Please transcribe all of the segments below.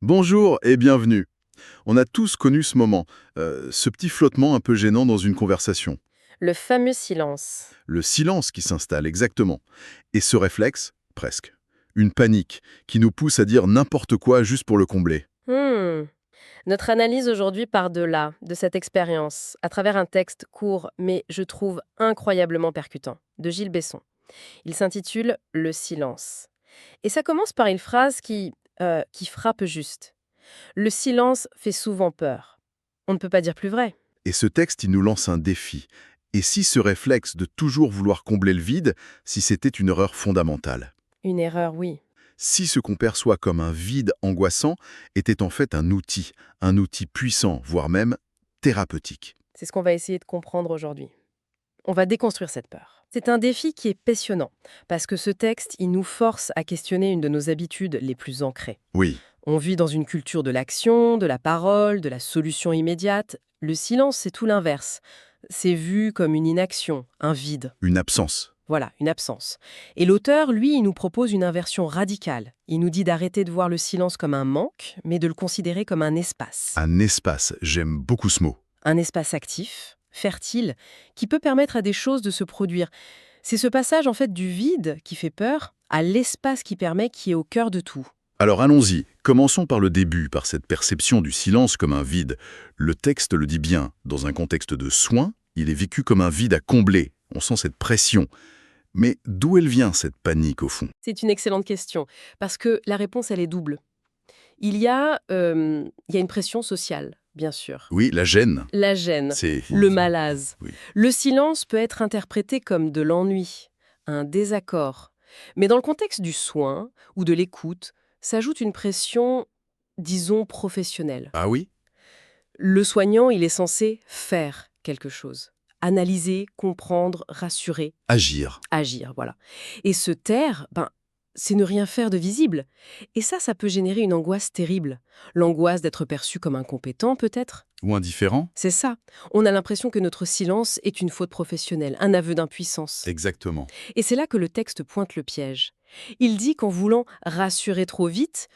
Bonjour et bienvenue. On a tous connu ce moment, ce petit flottement un peu gênant dans une conversation. Le fameux silence. Le silence qui s'installe, exactement. Et ce réflexe, presque. Une panique qui nous pousse à dire n'importe quoi juste pour le combler. Hmm. Notre analyse aujourd'hui part de là, de cette expérience, à travers un texte court, mais je trouve incroyablement percutant, de Gilles Besson. Il s'intitule Le silence. Et ça commence par une phrase qui frappe juste. Le silence fait souvent peur. On ne peut pas dire plus vrai. Et ce texte, il nous lance un défi. Et si ce réflexe de toujours vouloir combler le vide, si c'était une erreur fondamentale? Une erreur, oui. Si ce qu'on perçoit comme un vide angoissant était en fait un outil puissant, voire même thérapeutique. C'est ce qu'on va essayer de comprendre aujourd'hui. On va déconstruire cette peur. C'est un défi qui est passionnant, parce que ce texte, il nous force à questionner une de nos habitudes les plus ancrées. Oui, On vit dans une culture de l'action, de la parole, de la solution immédiate. Le silence, c'est tout l'inverse. C'est vu comme une inaction, un vide. une absence. Voilà, une absence. Et l'auteur, lui, il nous propose une inversion radicale. Il nous dit d'arrêter de voir le silence comme un manque, mais de le considérer comme un espace. Un espace, j'aime beaucoup ce mot. Un espace actif, fertile, qui peut permettre à des choses de se produire. C'est ce passage, en fait, du vide qui fait peur à l'espace qui permet, qui est au cœur de tout. Alors allons-y, commençons par le début, par cette perception du silence comme un vide. Le texte le dit bien, dans un contexte de soins, il est vécu comme un vide à combler. On sent cette pression. Mais d'où elle vient cette panique au fond? C'est une excellente question, parce que la réponse, elle est double. Il y a une pression sociale, bien sûr. Oui, la gêne. La gêne, C'est... le malaise. Oui. Le silence peut être interprété comme de l'ennui, un désaccord. Mais dans le contexte du soin ou de l'écoute, s'ajoute une pression, disons, professionnelle. Ah oui? Le soignant, il est censé faire quelque chose. Analyser, comprendre, rassurer, Agir. agir, voilà. Et se taire, c'est ne rien faire de visible. Et ça peut générer une angoisse terrible. L'angoisse d'être perçu comme incompétent, peut-être. Ou indifférent? C'est ça. On a l'impression que notre silence est une faute professionnelle, un aveu d'impuissance. Exactement. Et c'est là que le texte pointe le piège. Il dit qu'en voulant rassurer trop vite,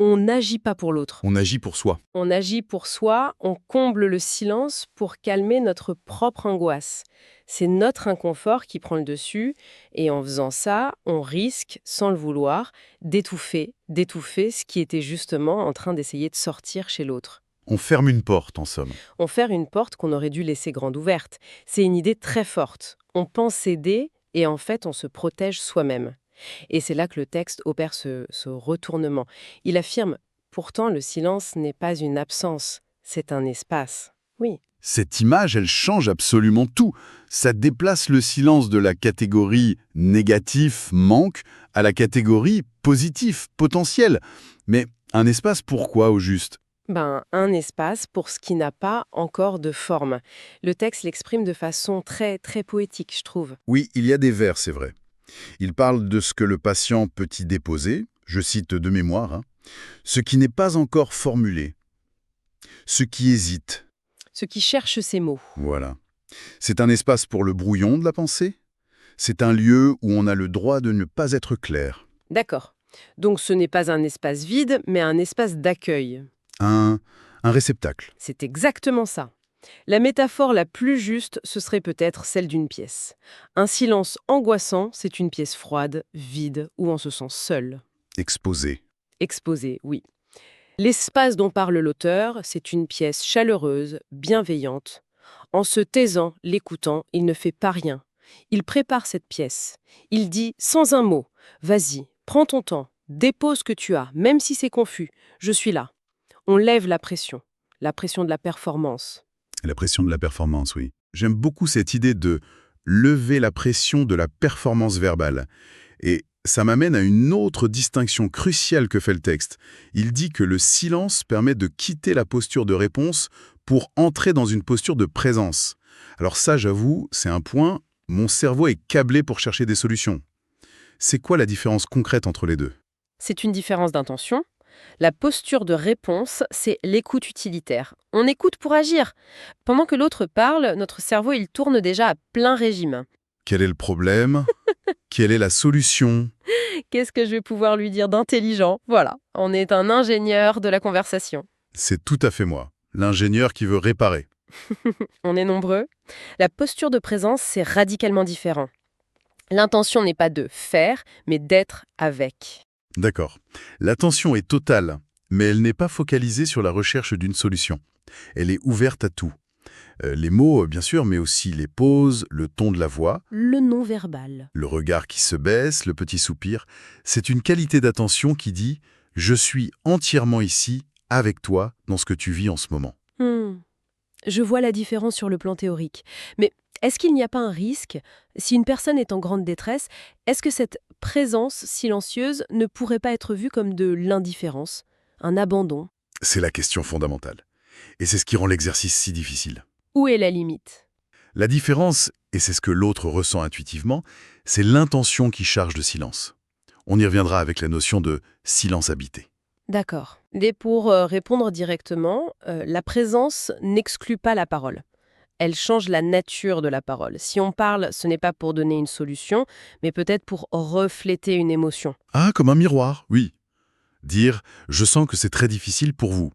on n'agit pas pour l'autre. On agit pour soi. On agit pour soi, on comble le silence pour calmer notre propre angoisse. C'est notre inconfort qui prend le dessus, et en faisant ça, on risque, sans le vouloir, d'étouffer ce qui était justement en train d'essayer de sortir chez l'autre. On ferme une porte, en somme. On ferme une porte qu'on aurait dû laisser grande ouverte. C'est une idée très forte. On pense aider, et en fait, on se protège soi-même. Et c'est là que le texte opère ce retournement. Il affirme, pourtant, le silence n'est pas une absence, c'est un espace. Oui, Cette image, elle change absolument tout. Ça déplace le silence de la catégorie négatif, manque, à la catégorie positif, potentiel. Mais un espace pourquoi au juste? un espace pour ce qui n'a pas encore de forme. Le texte l'exprime de façon très, très poétique, je trouve. Oui, il y a des vers, c'est vrai. Il parle de ce que le patient peut y déposer, je cite de mémoire, ce qui n'est pas encore formulé, ce qui hésite. Ce qui cherche ces mots. Voilà. C'est un espace pour le brouillon de la pensée. C'est un lieu où on a le droit de ne pas être clair. D'accord. Donc ce n'est pas un espace vide, mais un espace d'accueil. Un, un réceptacle. C'est exactement ça. La métaphore la plus juste, ce serait peut-être celle d'une pièce. Un silence angoissant, c'est une pièce froide, vide, où on se sent seul. Exposé. Exposé, oui. L'espace dont parle l'auteur, c'est une pièce chaleureuse, bienveillante. En se taisant, l'écoutant, il ne fait pas rien. Il prépare cette pièce. Il dit, sans un mot, vas-y, prends ton temps, dépose ce que tu as, même si c'est confus, je suis là. On lève la pression de la performance. La pression de la performance, oui. J'aime beaucoup cette idée de lever la pression de la performance verbale. Et ça m'amène à une autre distinction cruciale que fait le texte. Il dit que le silence permet de quitter la posture de réponse pour entrer dans une posture de présence. Alors ça, j'avoue, c'est un point, mon cerveau est câblé pour chercher des solutions. C'est quoi la différence concrète entre les deux? C'est une différence d'intention. La posture de réponse, c'est l'écoute utilitaire. On écoute pour agir. Pendant que l'autre parle, notre cerveau, il tourne déjà à plein régime. Quel est le problème? Quelle est la solution? Qu'est-ce que je vais pouvoir lui dire d'intelligent? Voilà, on est un ingénieur de la conversation. C'est tout à fait moi, l'ingénieur qui veut réparer. On est nombreux. La posture de présence, c'est radicalement différent. L'intention n'est pas de faire, mais d'être avec. D'accord. L'attention est totale, mais elle n'est pas focalisée sur la recherche d'une solution. Elle est ouverte à tout. Les mots, bien sûr, mais aussi les pauses, le ton de la voix, Le non-verbal. le regard qui se baisse, le petit soupir. C'est une qualité d'attention qui dit « Je suis entièrement ici, avec toi, dans ce que tu vis en ce moment ». Je vois la différence sur le plan théorique. Mais est-ce qu'il n'y a pas un risque, si une personne est en grande détresse, est-ce que cette présence silencieuse ne pourrait pas être vue comme de l'indifférence, un abandon? C'est la question fondamentale. Et c'est ce qui rend l'exercice si difficile. Où est la limite? La différence, et c'est ce que l'autre ressent intuitivement, c'est l'intention qui charge de silence. On y reviendra avec la notion de silence habité. D'accord. Et pour répondre directement, la présence n'exclut pas la parole. Elle change la nature de la parole. Si on parle, ce n'est pas pour donner une solution, mais peut-être pour refléter une émotion. Ah, comme un miroir, oui. Dire « je sens que c'est très difficile pour vous »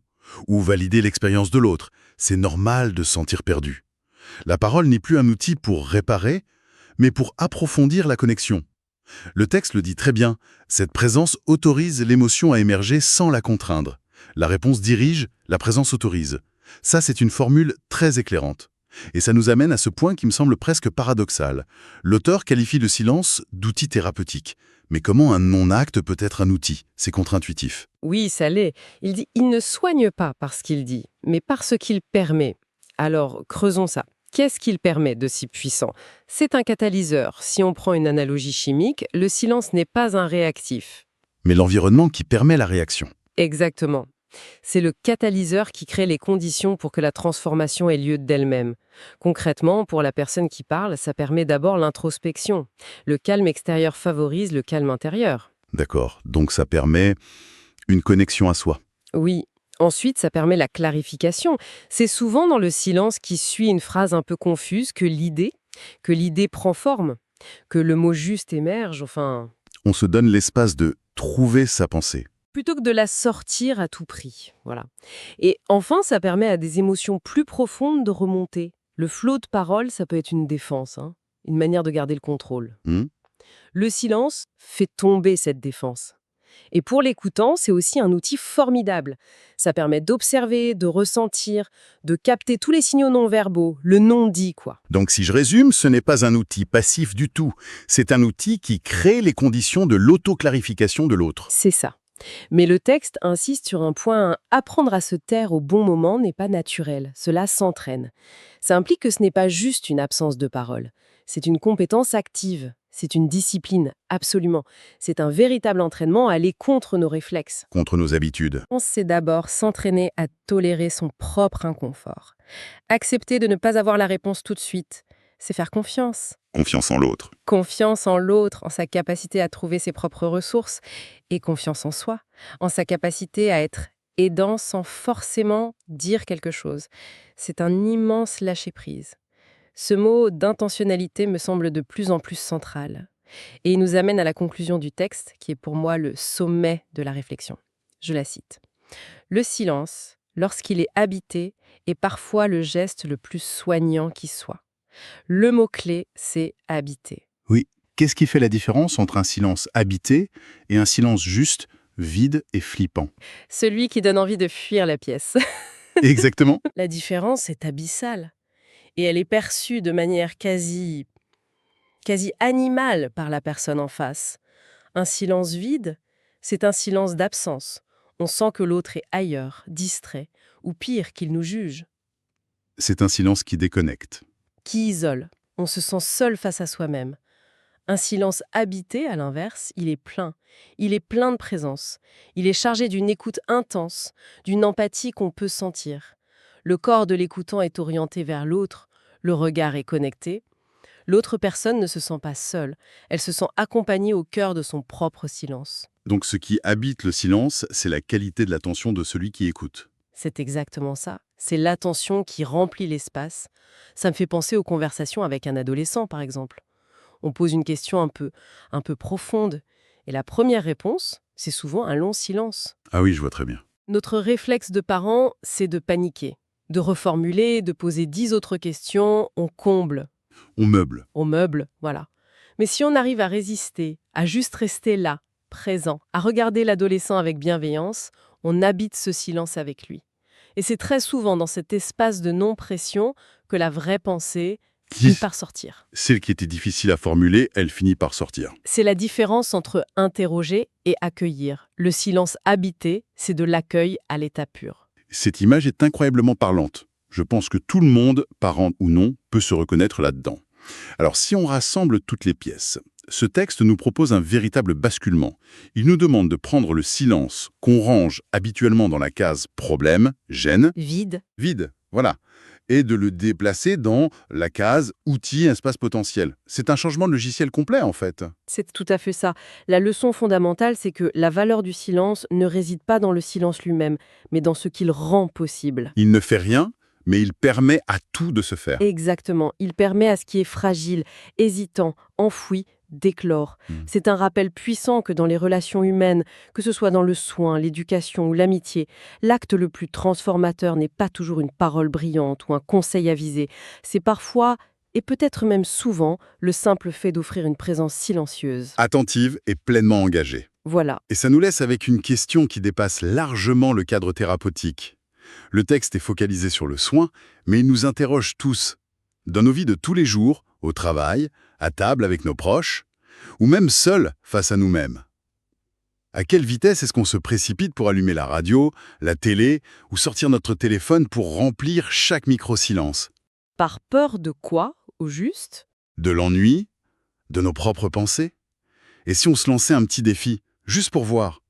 ou valider l'expérience de l'autre. C'est normal de se sentir perdu. La parole n'est plus un outil pour réparer, mais pour approfondir la connexion. Le texte le dit très bien, cette présence autorise l'émotion à émerger sans la contraindre. La réponse dirige, la présence autorise. Ça, c'est une formule très éclairante. Et ça nous amène à ce point qui me semble presque paradoxal. L'auteur qualifie le silence d'outil thérapeutique. Mais comment un non-acte peut être un outil? C'est contre-intuitif. Oui, ça l'est. Il dit il ne soigne pas par ce qu'il dit, mais par ce qu'il permet. Alors, creusons ça. Qu'est-ce qu'il permet de si puissant? C'est un catalyseur. Si on prend une analogie chimique, le silence n'est pas un réactif. Mais l'environnement qui permet la réaction. Exactement. C'est le catalyseur qui crée les conditions pour que la transformation ait lieu d'elle-même. Concrètement, pour la personne qui parle, ça permet d'abord l'introspection. Le calme extérieur favorise le calme intérieur. D'accord, donc ça permet une connexion à soi. Oui. Ensuite, ça permet la clarification. C'est souvent dans le silence qui suit une phrase un peu confuse que l'idée prend forme, que le mot juste émerge, enfin, On se donne l'espace de trouver sa pensée. plutôt que de la sortir à tout prix. Voilà. Et enfin, ça permet à des émotions plus profondes de remonter. Le flot de parole, ça peut être une défense, une manière de garder le contrôle. Hmm. Le silence fait tomber cette défense. Et pour l'écoutant, c'est aussi un outil formidable. Ça permet d'observer, de ressentir, de capter tous les signaux non-verbaux, le non-dit, quoi. Donc si je résume, ce n'est pas un outil passif du tout. C'est un outil qui crée les conditions de l'autoclarification de l'autre. C'est ça. Mais le texte insiste sur un point, apprendre à se taire au bon moment n'est pas naturel, cela s'entraîne. Ça implique que ce n'est pas juste une absence de parole, c'est une compétence active, c'est une discipline, absolument. C'est un véritable entraînement à aller contre nos réflexes. Contre nos habitudes. C'est d'abord s'entraîner à tolérer son propre inconfort. Accepter de ne pas avoir la réponse tout de suite, c'est faire confiance. Confiance en l'autre. Confiance en l'autre, en sa capacité à trouver ses propres ressources, et confiance en soi, en sa capacité à être aidant sans forcément dire quelque chose. C'est un immense lâcher-prise. Ce mot d'intentionnalité me semble de plus en plus central. Et il nous amène à la conclusion du texte, qui est pour moi le sommet de la réflexion. Je la cite. Le silence, lorsqu'il est habité, est parfois le geste le plus soignant qui soit. Le mot-clé, c'est habiter. Oui. Qu'est-ce qui fait la différence entre un silence habité et un silence juste, vide et flippant? Celui qui donne envie de fuir la pièce. Exactement. La différence est abyssale. Et elle est perçue de manière quasi animale par la personne en face. Un silence vide, c'est un silence d'absence. On sent que l'autre est ailleurs, distrait, ou pire, qu'il nous juge. C'est un silence qui déconnecte. Qui isole. On se sent seul face à soi-même. Un silence habité, à l'inverse, il est plein. Il est plein de présence. Il est chargé d'une écoute intense, d'une empathie qu'on peut sentir. Le corps de l'écoutant est orienté vers l'autre, le regard est connecté. L'autre personne ne se sent pas seule, elle se sent accompagnée au cœur de son propre silence. Donc ce qui habite le silence, c'est la qualité de l'attention de celui qui écoute. C'est exactement ça. C'est l'attention qui remplit l'espace. Ça me fait penser aux conversations avec un adolescent, par exemple. On pose une question un peu profonde, Et la première réponse, c'est souvent un long silence. Ah oui, je vois très bien. Notre réflexe de parents, c'est de paniquer, de reformuler, de poser 10 autres questions, on comble, On meuble. on meuble, voilà. Mais si on arrive à résister, à juste rester là, présent, à regarder l'adolescent avec bienveillance, on habite ce silence avec lui. Et c'est très souvent dans cet espace de non-pression que la vraie pensée finit par sortir. Celle qui était difficile à formuler, elle finit par sortir. C'est la différence entre interroger et accueillir. Le silence habité, c'est de l'accueil à l'état pur. Cette image est incroyablement parlante. Je pense que tout le monde, parent ou non, peut se reconnaître là-dedans. Alors si on rassemble toutes les pièces, ce texte nous propose un véritable basculement. Il nous demande de prendre le silence qu'on range habituellement dans la case « problème »,« gêne Vide », »,« vide », voilà, et de le déplacer dans la case « outils, espace potentiel ». C'est un changement de logiciel complet, en fait. c'est tout à fait ça. La leçon fondamentale, c'est que la valeur du silence ne réside pas dans le silence lui-même, mais dans ce qu'il rend possible. Il ne fait rien, mais il permet à tout de se faire. Exactement. Il permet à ce qui est fragile, hésitant, enfoui, d'éclore. C'est un rappel puissant que dans les relations humaines, que ce soit dans le soin, l'éducation ou l'amitié, l'acte le plus transformateur n'est pas toujours une parole brillante ou un conseil avisé. C'est parfois, et peut-être même souvent, le simple fait d'offrir une présence silencieuse. Attentive et pleinement engagée. Voilà. Et ça nous laisse avec une question qui dépasse largement le cadre thérapeutique. Le texte est focalisé sur le soin, mais il nous interroge tous. Dans nos vies de tous les jours, au travail, à table avec nos proches, ou même seuls face à nous-mêmes. À quelle vitesse est-ce qu'on se précipite pour allumer la radio, la télé, ou sortir notre téléphone pour remplir chaque micro-silence? Par peur de quoi, au juste ? De l'ennui? De nos propres pensées? Et si on se lançait un petit défi, juste pour voir?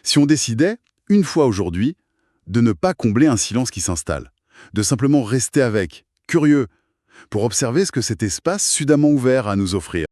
Si on décidait, une fois aujourd'hui, de ne pas combler un silence qui s'installe, de simplement rester avec, curieux, pour observer ce que cet espace sudamment ouvert a à nous offrir.